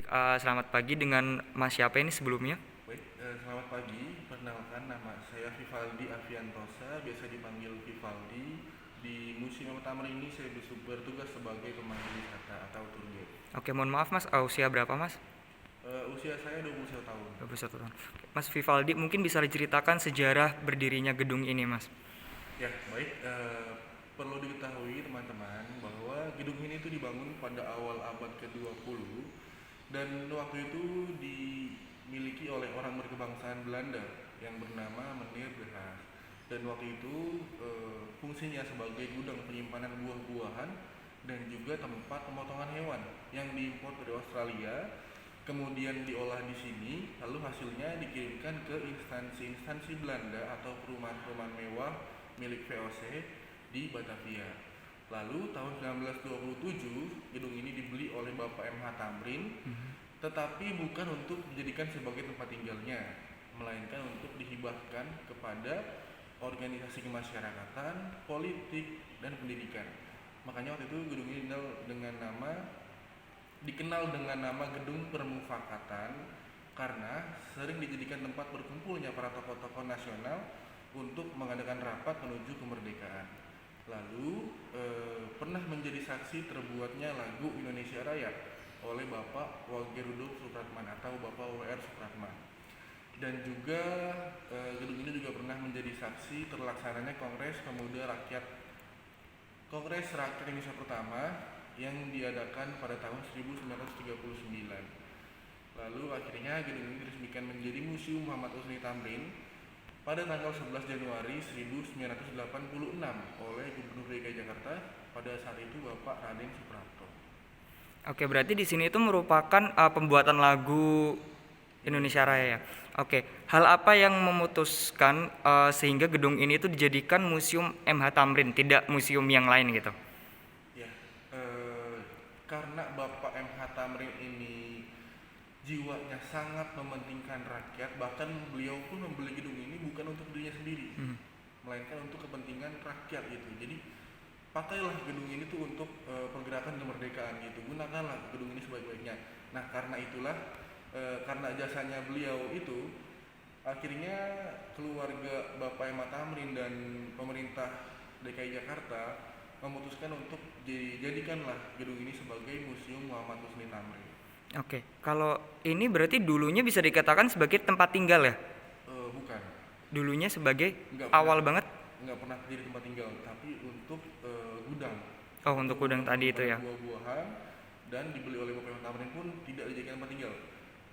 Selamat pagi dengan Mas siapa ini sebelumnya? Baik, selamat pagi. Perkenalkan nama saya Vivaldi Aviantosa, biasa dipanggil Vivaldi. Di Museum Tamrin ini saya bertugas sebagai pemandu wisata atau tour guide. Oke, mohon maaf Mas, usia berapa Mas? Usia saya 21 tahun. 21 tahun. Mas Vivaldi mungkin bisa diceritakan sejarah berdirinya gedung ini Mas. Ya, baik. Perlu diketahui teman-teman bahwa gedung ini itu dibangun pada awal abad ke-20 dan waktu itu dimiliki oleh orang berkebangsaan Belanda yang bernama Meneer de Haas. Dan waktu itu fungsinya sebagai gudang penyimpanan buah-buahan dan juga tempat pemotongan hewan yang diimpor dari Australia, kemudian diolah di sini, lalu hasilnya dikirimkan ke instansi-instansi Belanda atau perumahan-perumahan mewah milik VOC di Batavia. Lalu tahun 1927 gedung ini dibeli oleh Bapak MH Tamrin, tetapi bukan untuk dijadikan sebagai tempat tinggalnya, melainkan untuk dihibahkan kepada organisasi kemasyarakatan, politik, dan pendidikan. Makanya waktu itu gedung ini dikenal dengan nama Gedung Permufakatan karena sering dijadikan tempat berkumpulnya para tokoh-tokoh nasional untuk mengadakan rapat menuju kemerdekaan. Lalu pernah menjadi saksi terbuatnya lagu Indonesia Raya oleh Bapak Wage Rudolf Supratman atau Bapak W.R. Supratman. Dan juga gedung ini juga pernah menjadi saksi terlaksananya Kongres Rakyat Indonesia pertama yang diadakan pada tahun 1939. Lalu akhirnya gedung ini diresmikan menjadi Museum Muhammad Husni Tamrin pada tanggal 11 Januari 1986 oleh Gubernur DKI Jakarta pada saat itu Bapak Raden Suprapto. Oke, berarti di sini itu merupakan pembuatan lagu Indonesia Raya ya. Oke, hal apa yang memutuskan sehingga gedung ini itu dijadikan Museum MH Tamrin, tidak museum yang lain gitu? Ya, karena Bapak MH Tamrin ini jiwanya sangat mementingkan rakyat, bahkan beliau pun membeli gedung ini bukan untuk dirinya sendiri, melainkan untuk kepentingan rakyat gitu. Jadi pakailah gedung ini tuh untuk pergerakan kemerdekaan gitu, gunakanlah gedung ini sebaik-baiknya. Nah karena itulah karena jasanya beliau itu, akhirnya keluarga Bapak MH Tamrin dan pemerintah DKI Jakarta memutuskan untuk dijadikanlah gedung ini sebagai Museum Muhammad Husni Tamrin. Oke, kalau ini berarti dulunya bisa dikatakan sebagai tempat tinggal ya? Bukan. Dulunya sebagai Nggak awal pernah, banget? nggak pernah jadi tempat tinggal, tapi untuk gudang. Oh, untuk gudang tadi itu ya? Buah-buahan dan dibeli oleh Bapak Tamrin pun tidak dijadikan tempat tinggal,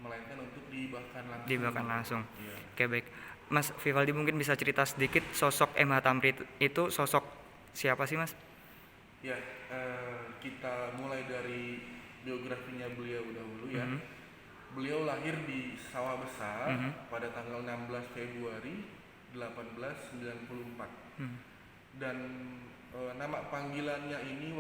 melainkan untuk dibahkan langsung. Dibahkan langsung. Iya. Oke, baik. Mas Vivaldi mungkin bisa cerita sedikit sosok MH Tamrin itu sosok siapa sih Mas? Ya, kita mulai dari biografinya beliau dahulu ya. Beliau lahir di Sawah Besar pada tanggal 16 Februari 1894. Dan nama panggilannya ini